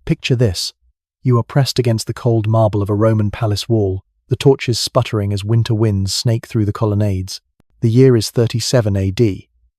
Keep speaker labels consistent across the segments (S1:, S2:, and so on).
S1: Picture this. You are pressed against the cold marble of a Roman palace wall, the torches sputtering as winter winds snake through the colonnades. The year is 37 AD,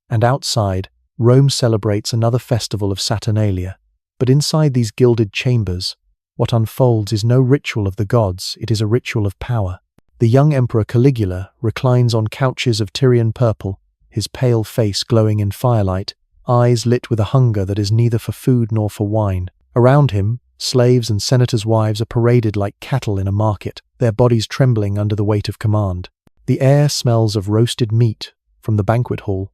S1: and outside, Rome celebrates another festival of Saturnalia. But inside these gilded chambers, what unfolds is no ritual of the gods, it is a ritual of power. The young emperor Caligula reclines on couches of Tyrian purple, his pale face glowing in firelight, eyes lit with a hunger that is neither for food nor for wine. Around him, slaves and senators' wives are paraded like cattle in a market, their bodies trembling under the weight of command. The air smells of roasted meat from the banquet hall,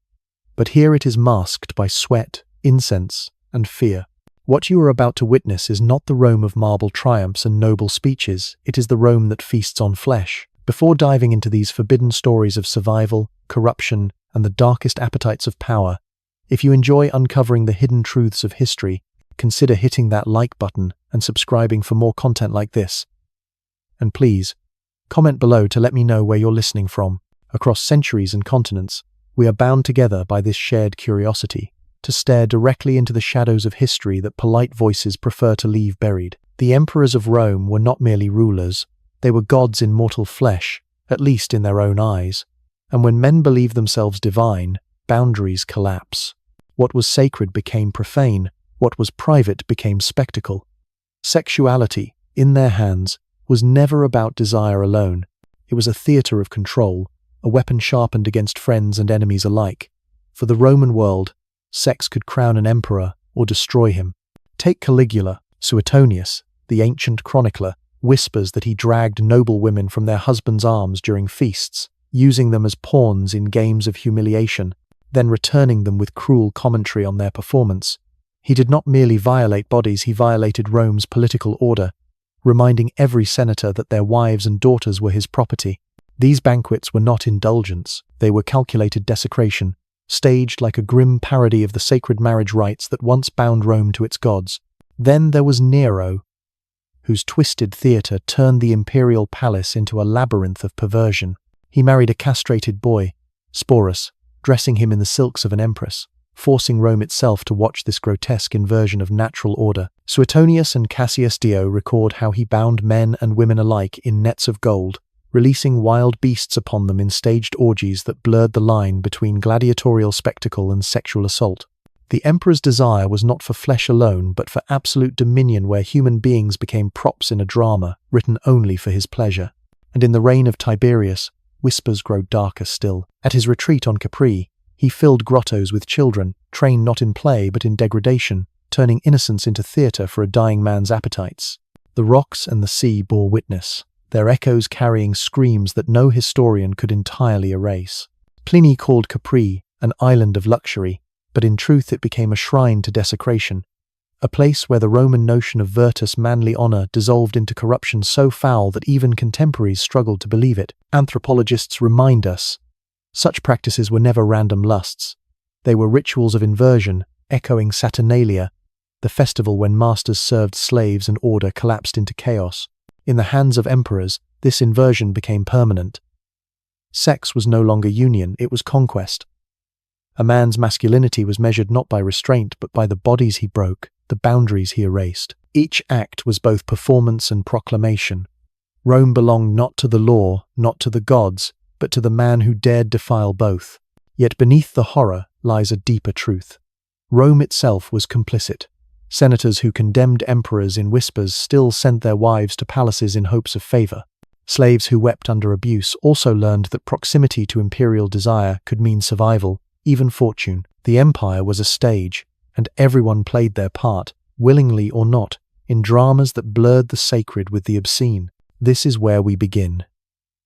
S1: but here it is masked by sweat, incense, and fear. What you are about to witness is not the Rome of marble triumphs and noble speeches, it is the Rome that feasts on flesh. Before diving into these forbidden stories of survival, corruption, and the darkest appetites of power, if you enjoy uncovering the hidden truths of history, consider hitting that like button and subscribing for more content like this. And please, comment below to let me know where you're listening from. Across centuries and continents, we are bound together by this shared curiosity, to stare directly into the shadows of history that polite voices prefer to leave buried. The emperors of Rome were not merely rulers, they were gods in mortal flesh, at least in their own eyes. And when men believe themselves divine, boundaries collapse. What was sacred became profane, what was private became spectacle. Sexuality, in their hands, was never about desire alone. It was a theatre of control, a weapon sharpened against friends and enemies alike. For the Roman world, sex could crown an emperor or destroy him. Take Caligula. Suetonius, the ancient chronicler, whispers that he dragged noble women from their husbands' arms during feasts, using them as pawns in games of humiliation, then returning them with cruel commentary on their performance. He did not merely violate bodies, he violated Rome's political order, reminding every senator that their wives and daughters were his property. These banquets were not indulgence, they were calculated desecration, staged like a grim parody of the sacred marriage rites that once bound Rome to its gods. Then there was Nero, whose twisted theatre turned the imperial palace into a labyrinth of perversion. He married a castrated boy, Sporus, dressing him in the silks of an empress, forcing Rome itself to watch this grotesque inversion of natural order. Suetonius and Cassius Dio record how he bound men and women alike in nets of gold, releasing wild beasts upon them in staged orgies that blurred the line between gladiatorial spectacle and sexual assault. The emperor's desire was not for flesh alone, but for absolute dominion, where human beings became props in a drama written only for his pleasure. And in the reign of Tiberius, whispers grow darker still. At his retreat on Capri, he filled grottos with children, trained not in play but in degradation, turning innocence into theatre for a dying man's appetites. The rocks and the sea bore witness, their echoes carrying screams that no historian could entirely erase. Pliny called Capri an island of luxury, but in truth it became a shrine to desecration, a place where the Roman notion of virtus, manly honour, dissolved into corruption so foul that even contemporaries struggled to believe it. Anthropologists remind us, such practices were never random lusts. They were rituals of inversion, echoing Saturnalia, the festival when masters served slaves and order collapsed into chaos. In the hands of emperors, this inversion became permanent. Sex was no longer union, it was conquest. A man's masculinity was measured not by restraint, but by the bodies he broke, the boundaries he erased. Each act was both performance and proclamation. Rome belonged not to the law, not to the gods, but to the man who dared defile both. Yet beneath the horror lies a deeper truth. Rome itself was complicit. Senators who condemned emperors in whispers still sent their wives to palaces in hopes of favor. Slaves who wept under abuse also learned that proximity to imperial desire could mean survival, even fortune. The empire was a stage, and everyone played their part, willingly or not, in dramas that blurred the sacred with the obscene. This is where we begin.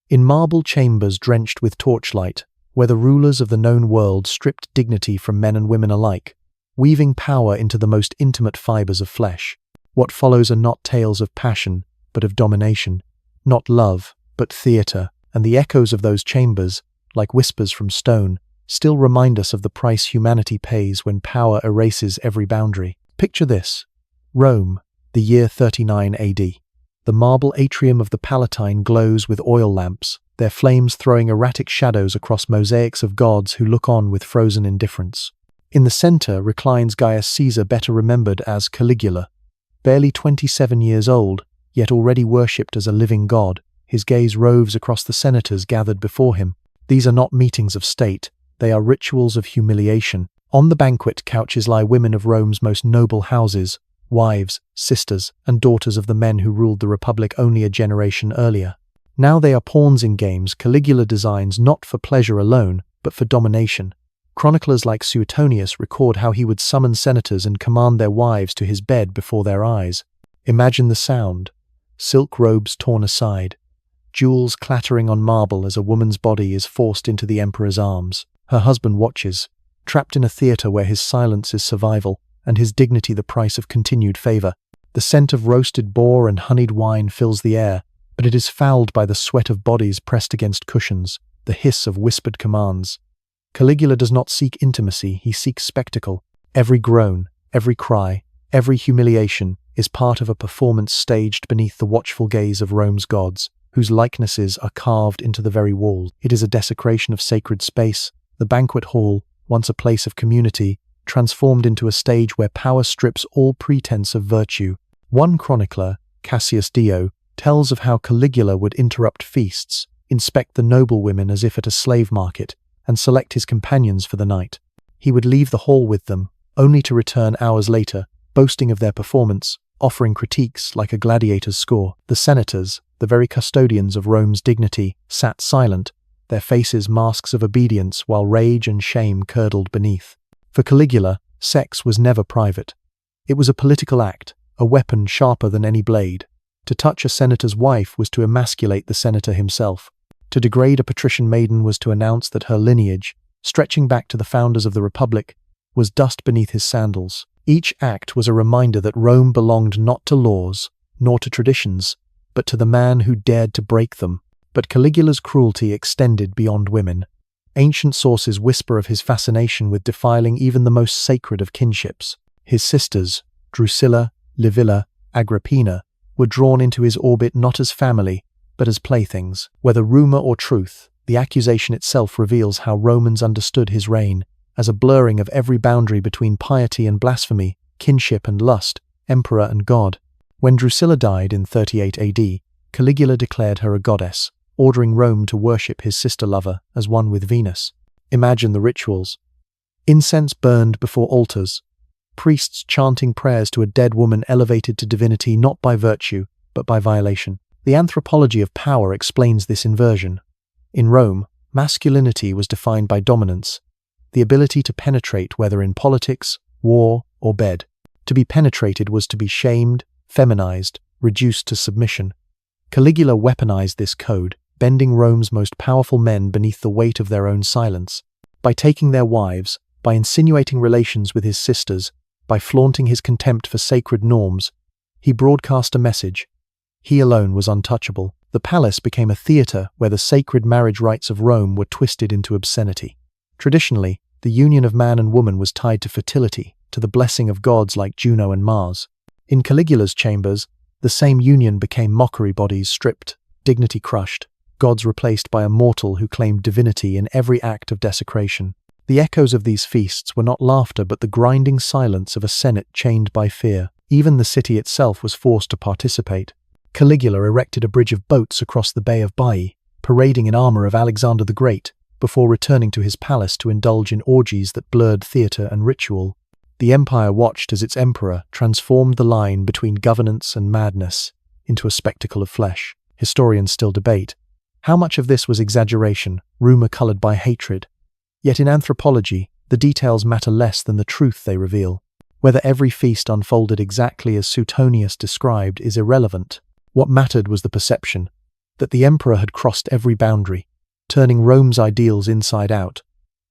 S1: In marble chambers drenched with torchlight, where the rulers of the known world stripped dignity from men and women alike, weaving power into the most intimate fibers of flesh. What follows are not tales of passion, but of domination, not love, but theatre, and the echoes of those chambers, like whispers from stone, still remind us of the price humanity pays when power erases every boundary. Picture this. Rome, the year 39 AD. The marble atrium of the Palatine glows with oil lamps, their flames throwing erratic shadows across mosaics of gods who look on with frozen indifference. In the center reclines Gaius Caesar, better remembered as Caligula, Barely 27 years old, yet already worshipped as a living god, his gaze roves across the senators gathered before him. These are not meetings of state, they are rituals of humiliation. On the banquet couches lie women of Rome's most noble houses, wives, sisters, and daughters of the men who ruled the Republic only a generation earlier. Now they are pawns in games Caligula designs not for pleasure alone, but for domination. Chroniclers like Suetonius record how he would summon senators and command their wives to his bed before their eyes. Imagine the sound. Silk robes torn aside, jewels clattering on marble as a woman's body is forced into the emperor's arms. Her husband watches, trapped in a theater where his silence is survival, and his dignity the price of continued favor. The scent of roasted boar and honeyed wine fills the air, but it is fouled by the sweat of bodies pressed against cushions, the hiss of whispered commands. Caligula does not seek intimacy, he seeks spectacle. Every groan, every cry, every humiliation is part of a performance staged beneath the watchful gaze of Rome's gods, whose likenesses are carved into the very walls. It is a desecration of sacred space, the banquet hall, once a place of community, transformed into a stage where power strips all pretense of virtue. One chronicler, Cassius Dio, tells of how Caligula would interrupt feasts, inspect the noble women as if at a slave market, and select his companions for the night. He would leave the hall with them, only to return hours later, boasting of their performance, offering critiques like a gladiator's score. The senators, the very custodians of Rome's dignity, sat silent, their faces masks of obedience while rage and shame curdled beneath. For Caligula, sex was never private. It was a political act, a weapon sharper than any blade. To touch a senator's wife was to emasculate the senator himself. To degrade a patrician maiden was to announce that her lineage, stretching back to the founders of the Republic, was dust beneath his sandals. Each act was a reminder that Rome belonged not to laws, nor to traditions, but to the man who dared to break them. But Caligula's cruelty extended beyond women. Ancient sources whisper of his fascination with defiling even the most sacred of kinships. His sisters, Drusilla, Livilla, Agrippina, were drawn into his orbit not as family, but as playthings. Whether rumor or truth, the accusation itself reveals how Romans understood his reign, as a blurring of every boundary between piety and blasphemy, kinship and lust, emperor and god. When Drusilla died in 38 AD, Caligula declared her a goddess, ordering Rome to worship his sister-lover as one with Venus. Imagine the rituals. Incense burned before altars, priests chanting prayers to a dead woman elevated to divinity not by virtue, but by violation. The anthropology of power explains this inversion. In Rome, masculinity was defined by dominance, the ability to penetrate whether in politics, war, or bed. To be penetrated was to be shamed, feminized, reduced to submission. Caligula weaponized this code, bending Rome's most powerful men beneath the weight of their own silence. By taking their wives, by insinuating relations with his sisters, by flaunting his contempt for sacred norms, he broadcast a message. He alone was untouchable. The palace became a theater where the sacred marriage rites of Rome were twisted into obscenity. Traditionally, the union of man and woman was tied to fertility, to the blessing of gods like Juno and Mars. In Caligula's chambers, the same union became mockery, bodies stripped, dignity crushed, gods replaced by a mortal who claimed divinity in every act of desecration. The echoes of these feasts were not laughter but the grinding silence of a senate chained by fear. Even the city itself was forced to participate. Caligula erected a bridge of boats across the Bay of Baiae, parading in armor of Alexander the Great, before returning to his palace to indulge in orgies that blurred theater and ritual. The empire watched as its emperor transformed the line between governance and madness into a spectacle of flesh. Historians still debate how much of this was exaggeration, rumor colored by hatred. Yet in anthropology, the details matter less than the truth they reveal. Whether every feast unfolded exactly as Suetonius described is irrelevant. What mattered was the perception that the emperor had crossed every boundary, turning Rome's ideals inside out,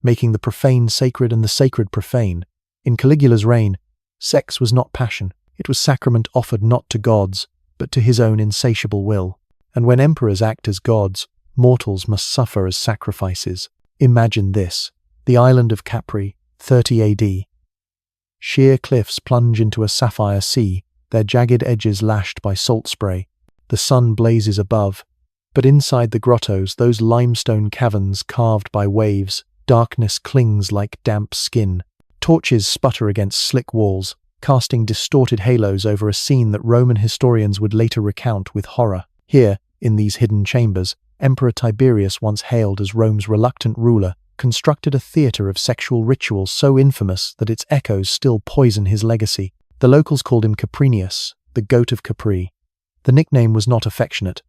S1: making the profane sacred and the sacred profane. In Caligula's reign, sex was not passion. It was sacrament offered not to gods, but to his own insatiable will. And when emperors act as gods, mortals must suffer as sacrifices. Imagine this: the island of Capri, 30 AD. Sheer cliffs plunge into a sapphire sea, their jagged edges lashed by salt spray. The sun blazes above, but inside the grottos, those limestone caverns carved by waves, darkness clings like damp skin. Torches sputter against slick walls, casting distorted halos over a scene that Roman historians would later recount with horror. Here, in these hidden chambers, Emperor Tiberius, once hailed as Rome's reluctant ruler, constructed a theater of sexual rituals so infamous that its echoes still poison his legacy. The locals called him Caprinius, the goat of Capri. The nickname was not affectionate.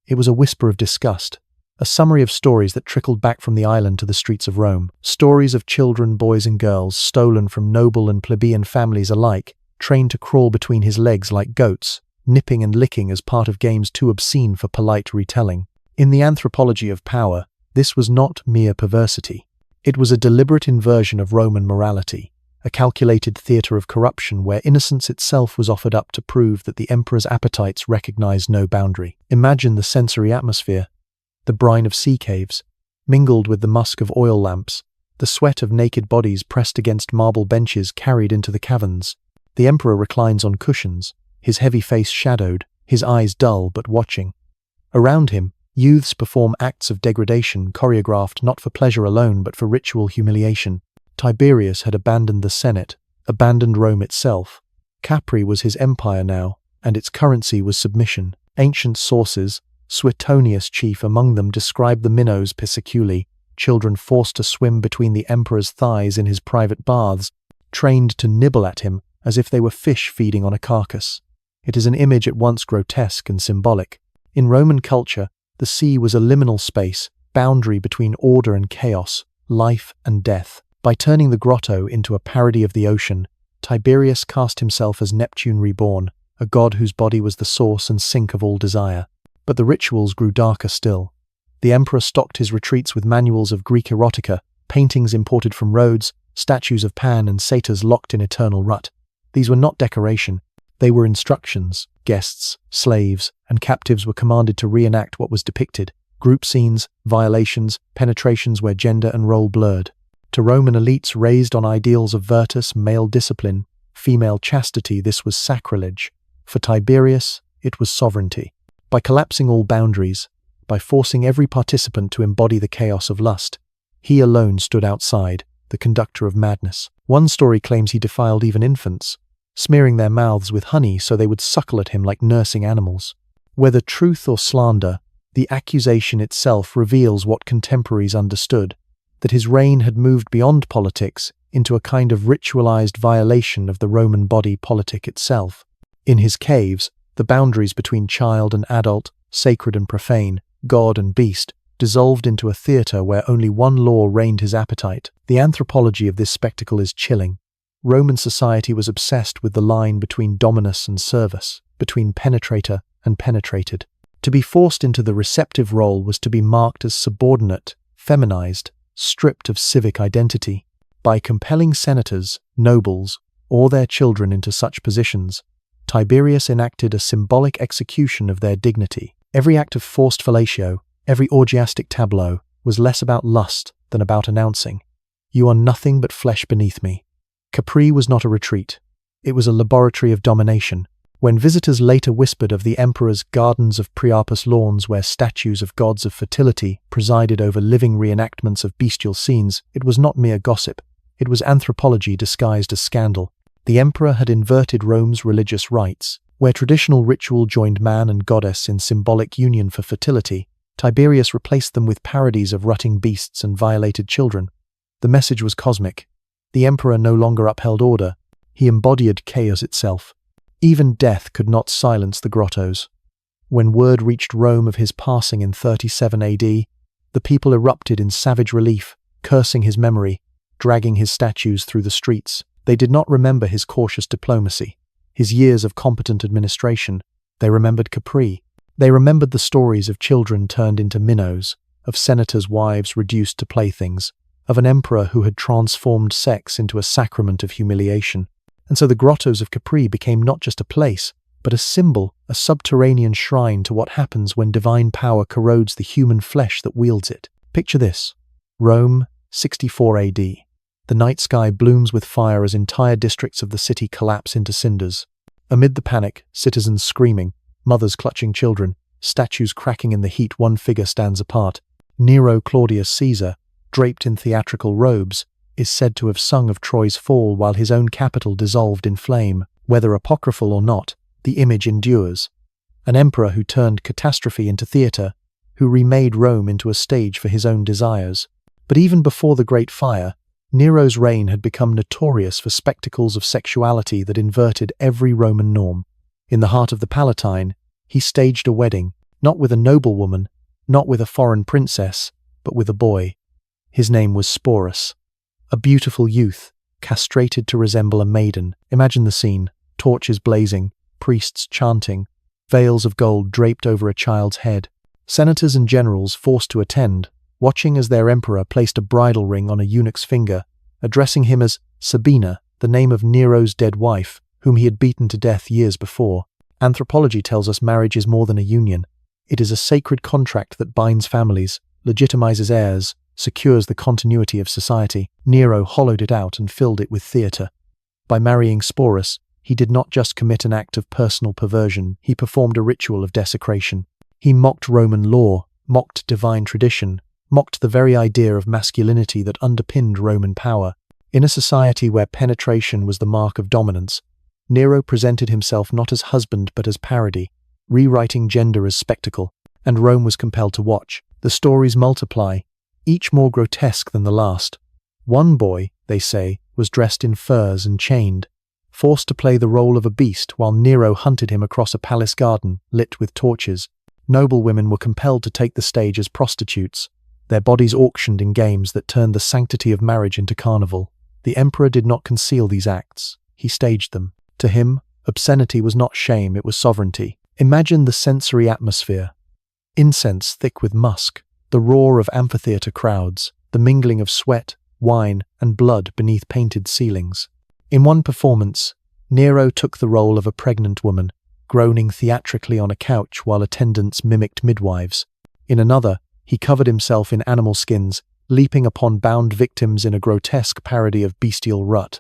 S1: It was a whisper of disgust, a summary of stories that trickled back from the island to the streets of Rome. Stories of children, boys and girls, stolen from noble and plebeian families alike, trained to crawl between his legs like goats, nipping and licking as part of games too obscene for polite retelling. In the anthropology of power, this was not mere perversity. It was a deliberate inversion of Roman morality, a calculated theatre of corruption where innocence itself was offered up to prove that the emperor's appetites recognized no boundary. Imagine the sensory atmosphere: the brine of sea caves, mingled with the musk of oil lamps, the sweat of naked bodies pressed against marble benches carried into the caverns. The emperor reclines on cushions, his heavy face shadowed, his eyes dull but watching. Around him, youths perform acts of degradation choreographed not for pleasure alone but for ritual humiliation. Tiberius had abandoned the Senate, abandoned Rome itself. Capri was his empire now, and its currency was submission. Ancient sources, Suetonius chief among them, described the minnows pisciculi, children forced to swim between the emperor's thighs in his private baths, trained to nibble at him as if they were fish feeding on a carcass. It is an image at once grotesque and symbolic. In Roman culture, the sea was a liminal space, boundary between order and chaos, life and death. By turning the grotto into a parody of the ocean, Tiberius cast himself as Neptune reborn, a god whose body was the source and sink of all desire. But the rituals grew darker still. The emperor stocked his retreats with manuals of Greek erotica, paintings imported from Rhodes, statues of Pan and satyrs locked in eternal rut. These were not decoration. They were instructions. Guests, slaves, and captives were commanded to reenact what was depicted: group scenes, violations, penetrations where gender and role blurred. To Roman elites raised on ideals of virtus, male discipline, female chastity, this was sacrilege. For Tiberius, it was sovereignty. By collapsing all boundaries, by forcing every participant to embody the chaos of lust, he alone stood outside, the conductor of madness. One story claims he defiled even infants, smearing their mouths with honey so they would suckle at him like nursing animals. Whether truth or slander, the accusation itself reveals what contemporaries understood: that his reign had moved beyond politics into a kind of ritualized violation of the Roman body politic itself. In his caves, the boundaries between child and adult, sacred and profane, god and beast, dissolved into a theatre where only one law reigned his appetite. The anthropology of this spectacle is chilling. Roman society was obsessed with the line between dominus and servus, between penetrator and penetrated. To be forced into the receptive role was to be marked as subordinate, feminized, stripped of civic identity. By compelling senators, nobles, or their children into such positions, Tiberius enacted a symbolic execution of their dignity. Every act of forced fellatio, every orgiastic tableau, was less about lust than about announcing, "You are nothing but flesh beneath me." Capri was not a retreat. It was a laboratory of domination. When visitors later whispered of the emperor's gardens of Priapus lawns where statues of gods of fertility presided over living reenactments of bestial scenes, it was not mere gossip. It was anthropology disguised as scandal. The emperor had inverted Rome's religious rites. Where traditional ritual joined man and goddess in symbolic union for fertility, Tiberius replaced them with parodies of rutting beasts and violated children. The message was cosmic. The emperor no longer upheld order. He embodied chaos itself. Even death could not silence the grottos. When word reached Rome of his passing in 37 AD, the people erupted in savage relief, cursing his memory, dragging his statues through the streets. They did not remember his cautious diplomacy, his years of competent administration. They remembered Capri. They remembered the stories of children turned into minnows, of senators' wives reduced to playthings, of an emperor who had transformed sex into a sacrament of humiliation. And so the grottos of Capri became not just a place, but a symbol, a subterranean shrine to what happens when divine power corrodes the human flesh that wields it. Picture this: Rome, 64 AD. The night sky blooms with fire as entire districts of the city collapse into cinders. Amid the panic, citizens screaming, mothers clutching children, statues cracking in the heat, one figure stands apart. Nero Claudius Caesar, draped in theatrical robes, is said to have sung of Troy's fall while his own capital dissolved in flame. Whether apocryphal or not, the image endures. An emperor who turned catastrophe into theatre, who remade Rome into a stage for his own desires. But even before the Great Fire, Nero's reign had become notorious for spectacles of sexuality that inverted every Roman norm. In the heart of the Palatine, he staged a wedding, not with a noblewoman, not with a foreign princess, but with a boy. His name was Sporus. A beautiful youth, castrated to resemble a maiden. Imagine the scene: torches blazing, priests chanting, veils of gold draped over a child's head, senators and generals forced to attend, watching as their emperor placed a bridal ring on a eunuch's finger, addressing him as Sabina, the name of Nero's dead wife, whom he had beaten to death years before. Anthropology tells us marriage is more than a union. It is a sacred contract that binds families, legitimizes heirs, secures the continuity of society. Nero hollowed it out and filled it with theatre. By marrying Sporus, he did not just commit an act of personal perversion, he performed a ritual of desecration. He mocked Roman law, mocked divine tradition, mocked the very idea of masculinity that underpinned Roman power. In a society where penetration was the mark of dominance, Nero presented himself not as husband but as parody, rewriting gender as spectacle, and Rome was compelled to watch. The stories multiply, each more grotesque than the last. One boy, they say, was dressed in furs and chained, forced to play the role of a beast while Nero hunted him across a palace garden lit with torches. Noble women were compelled to take the stage as prostitutes, their bodies auctioned in games that turned the sanctity of marriage into carnival. The emperor did not conceal these acts, he staged them. To him, obscenity was not shame, it was sovereignty. Imagine the sensory atmosphere. Incense thick with musk, the roar of amphitheatre crowds, the mingling of sweat, wine, and blood beneath painted ceilings. In one performance, Nero took the role of a pregnant woman, groaning theatrically on a couch while attendants mimicked midwives. In another, he covered himself in animal skins, leaping upon bound victims in a grotesque parody of bestial rut.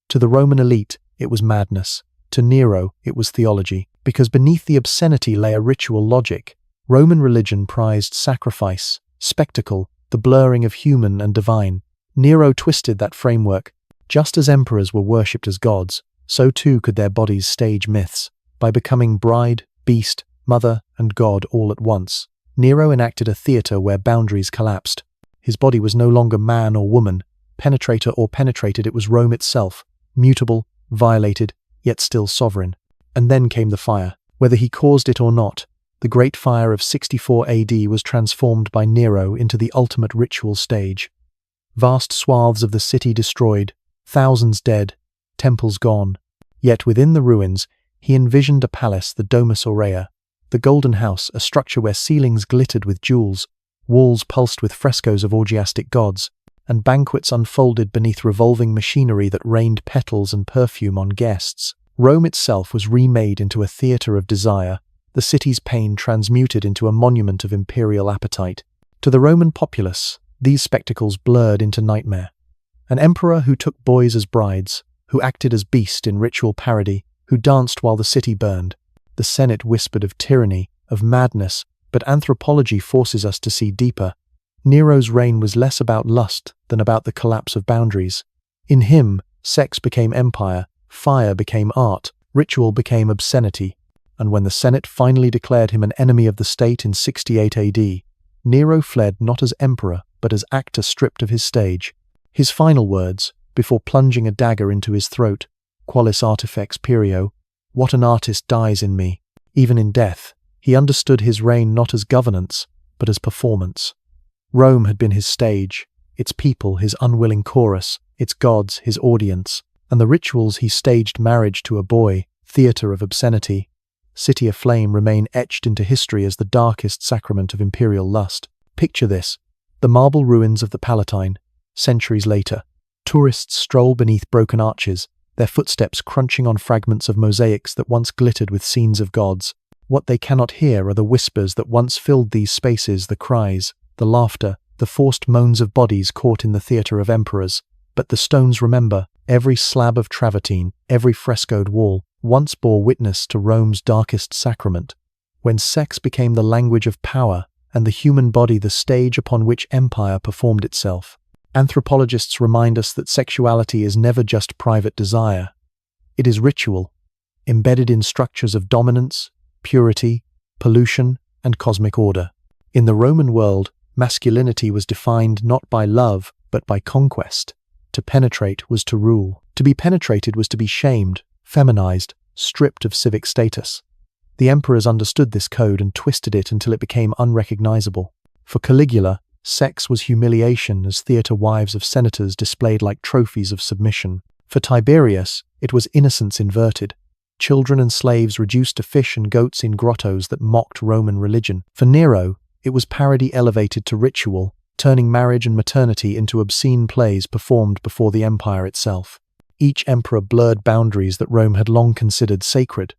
S1: To the Roman elite, it was madness. To Nero, it was theology, because beneath the obscenity lay a ritual logic. Roman religion prized sacrifice, spectacle, the blurring of human and divine. Nero twisted that framework. Just as emperors were worshipped as gods, so too could their bodies stage myths. By becoming bride, beast, mother, and god all at once, Nero enacted a theatre where boundaries collapsed. His body was no longer man or woman, penetrator or penetrated, it was Rome itself, mutable, violated, yet still sovereign. And then came the fire. Whether he caused it or not, the Great Fire of 64 AD was transformed by Nero into the ultimate ritual stage. Vast swaths of the city destroyed, thousands dead, temples gone. Yet within the ruins, he envisioned a palace, the Domus Aurea, the Golden House, a structure where ceilings glittered with jewels, walls pulsed with frescoes of orgiastic gods, and banquets unfolded beneath revolving machinery that rained petals and perfume on guests. Rome itself was remade into a theatre of desire, the city's pain transmuted into a monument of imperial appetite. To the Roman populace, these spectacles blurred into nightmare. An emperor who took boys as brides, who acted as beast in ritual parody, who danced while the city burned. The Senate whispered of tyranny, of madness, but anthropology forces us to see deeper. Nero's reign was less about lust than about the collapse of boundaries. In him, sex became empire, fire became art, ritual became obscenity, and when the Senate finally declared him an enemy of the state in 68 AD, Nero fled not as emperor, but as actor stripped of his stage. His final words, before plunging a dagger into his throat, "Qualis artifex perio," what an artist dies in me. Even in death, he understood his reign not as governance, but as performance. Rome had been his stage, its people his unwilling chorus, its gods his audience, and the rituals he staged, marriage to a boy, theatre of obscenity, city aflame, remain etched into history as the darkest sacrament of imperial lust. Picture this: the marble ruins of the Palatine, centuries later. Tourists stroll beneath broken arches, their footsteps crunching on fragments of mosaics that once glittered with scenes of gods. What they cannot hear are the whispers that once filled these spaces, the cries, the laughter, the forced moans of bodies caught in the theatre of emperors. But the stones remember, every slab of travertine, every frescoed wall, once bore witness to Rome's darkest sacrament, when sex became the language of power and the human body the stage upon which empire performed itself. Anthropologists remind us that sexuality is never just private desire. It is ritual, embedded in structures of dominance, purity, pollution, and cosmic order. In the Roman world, masculinity was defined not by love, but by conquest. To penetrate was to rule. To be penetrated was to be shamed, feminized, stripped of civic status. The emperors understood this code and twisted it until it became unrecognizable. For Caligula, sex was humiliation as theater wives of senators displayed like trophies of submission. For Tiberius, it was innocence inverted. Children and slaves reduced to fish and goats in grottos that mocked Roman religion. For Nero, it was parody elevated to ritual, turning marriage and maternity into obscene plays performed before the empire itself. Each emperor blurred boundaries that Rome had long considered sacred.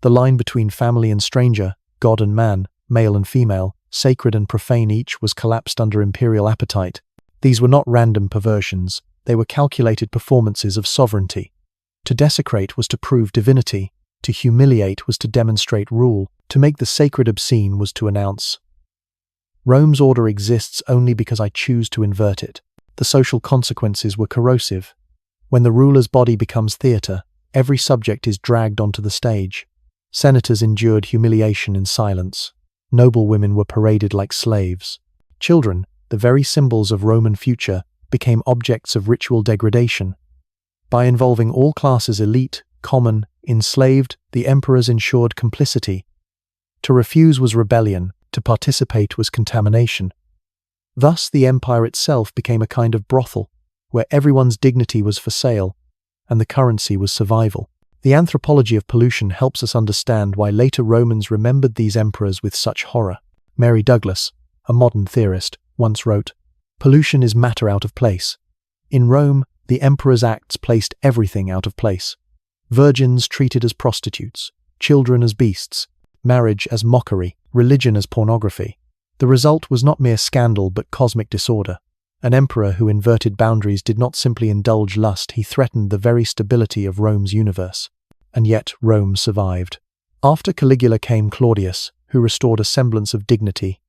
S1: The line between family and stranger, god and man, male and female, sacred and profane each was collapsed under imperial appetite. These were not random perversions, they were calculated performances of sovereignty. To desecrate was to prove divinity, to humiliate was to demonstrate rule, to make the sacred obscene was to announce, Rome's order exists only because I choose to invert it. The social consequences were corrosive. When the ruler's body becomes theater, every subject is dragged onto the stage. Senators endured humiliation in silence. Noble women were paraded like slaves. Children, the very symbols of Roman future, became objects of ritual degradation. By involving all classes, elite, common, enslaved, the emperors ensured complicity. To refuse was rebellion, to participate was contamination. Thus the empire itself became a kind of brothel, where everyone's dignity was for sale, and the currency was survival. The anthropology of pollution helps us understand why later Romans remembered these emperors with such horror. Mary Douglas, a modern theorist, once wrote, "Pollution is matter out of place." In Rome, the emperor's acts placed everything out of place. Virgins treated as prostitutes, children as beasts, marriage as mockery, religion as pornography. The result was not mere scandal but cosmic disorder. An emperor who inverted boundaries did not simply indulge lust, he threatened the very stability of Rome's universe. And yet Rome survived. After Caligula came Claudius, who restored a semblance of dignity.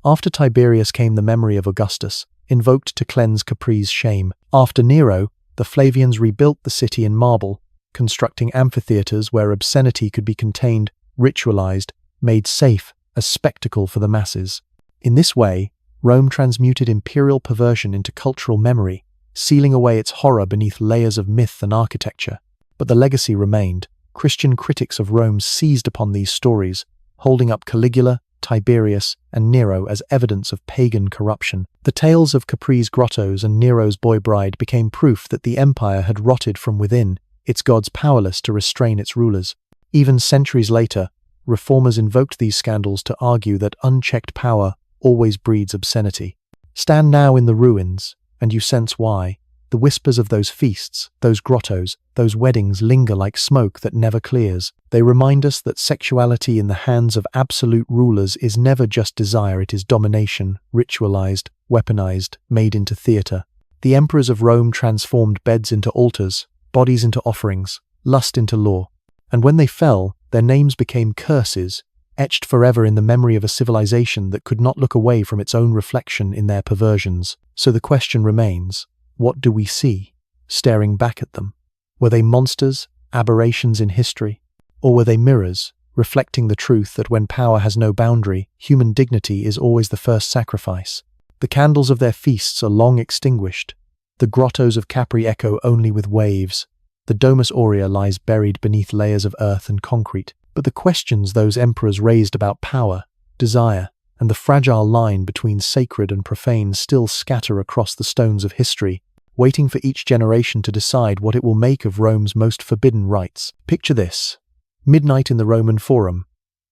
S1: After Tiberius came the memory of Augustus, invoked to cleanse Capri's shame. After Nero, the Flavians rebuilt the city in marble, constructing amphitheaters where obscenity could be contained, ritualized, made safe, a spectacle for the masses. In this way, Rome transmuted imperial perversion into cultural memory, sealing away its horror beneath layers of myth and architecture. But the legacy remained. Christian critics of Rome seized upon these stories, holding up Caligula, Tiberius, and Nero as evidence of pagan corruption. The tales of Capri's grottos and Nero's boy bride became proof that the empire had rotted from within, its gods powerless to restrain its rulers. Even centuries later, reformers invoked these scandals to argue that unchecked power always breeds obscenity. Stand now in the ruins, and you sense why. The whispers of those feasts, those grottos, those weddings linger like smoke that never clears. They remind us that sexuality in the hands of absolute rulers is never just desire, it is domination, ritualized, weaponized, made into theater. The emperors of Rome transformed beds into altars, bodies into offerings, lust into law. And when they fell, their names became curses, etched forever in the memory of a civilization that could not look away from its own reflection in their perversions. So the question remains, what do we see, staring back at them? Were they monsters, aberrations in history? Or were they mirrors, reflecting the truth that when power has no boundary, human dignity is always the first sacrifice? The candles of their feasts are long extinguished. The grottos of Capri echo only with waves. The Domus Aurea lies buried beneath layers of earth and concrete. But the questions those emperors raised about power, desire, and the fragile line between sacred and profane still scatter across the stones of history, waiting for each generation to decide what it will make of Rome's most forbidden rites. Picture this. Midnight in the Roman Forum.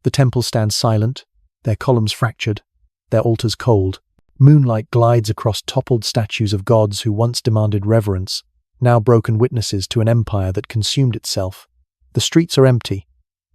S1: The temples stand silent, their columns fractured, their altars cold. Moonlight glides across toppled statues of gods who once demanded reverence, now broken witnesses to an empire that consumed itself. The streets are empty,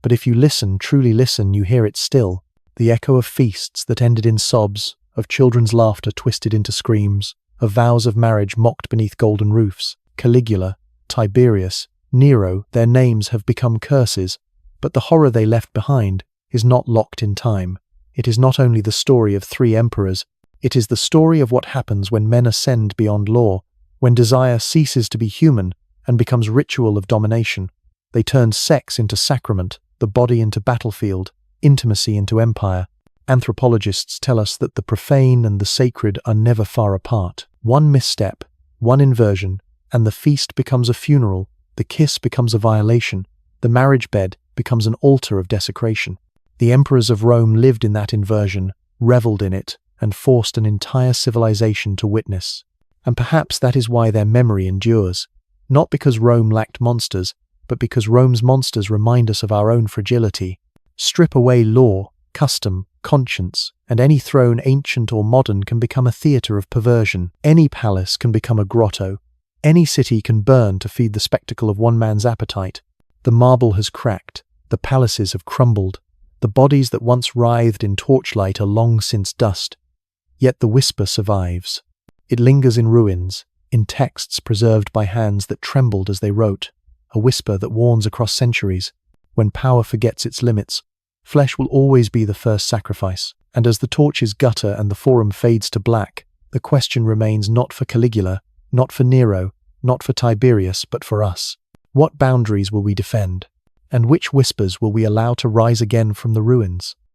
S1: but if you listen, truly listen, you hear it still. The echo of feasts that ended in sobs, of children's laughter twisted into screams, of vows of marriage mocked beneath golden roofs. Caligula, Tiberius, Nero, their names have become curses, but the horror they left behind is not locked in time. It is not only the story of three emperors, It is the story of what happens when men ascend beyond law, when desire ceases to be human and becomes ritual of domination. They turn sex into sacrament, the body into battlefield, intimacy into empire. Anthropologists tell us that the profane and the sacred are never far apart. One misstep, one inversion, and the feast becomes a funeral, the kiss becomes a violation, the marriage bed becomes an altar of desecration. The emperors of Rome lived in that inversion, reveled in it, and forced an entire civilization to witness. And perhaps that is why their memory endures, not because Rome lacked monsters, but because Rome's monsters remind us of our own fragility. Strip away law, custom, conscience, and any throne, ancient or modern, can become a theatre of perversion. Any palace can become a grotto. Any city can burn to feed the spectacle of one man's appetite. The marble has cracked. The palaces have crumbled. The bodies that once writhed in torchlight are long since dust. Yet the whisper survives. It lingers in ruins, in texts preserved by hands that trembled as they wrote, a whisper that warns across centuries. When power forgets its limits, flesh will always be the first sacrifice. And as the torches gutter and the forum fades to black, the question remains not for Caligula, not for Nero, not for Tiberius, but for us. What boundaries will we defend? And which whispers will we allow to rise again from the ruins?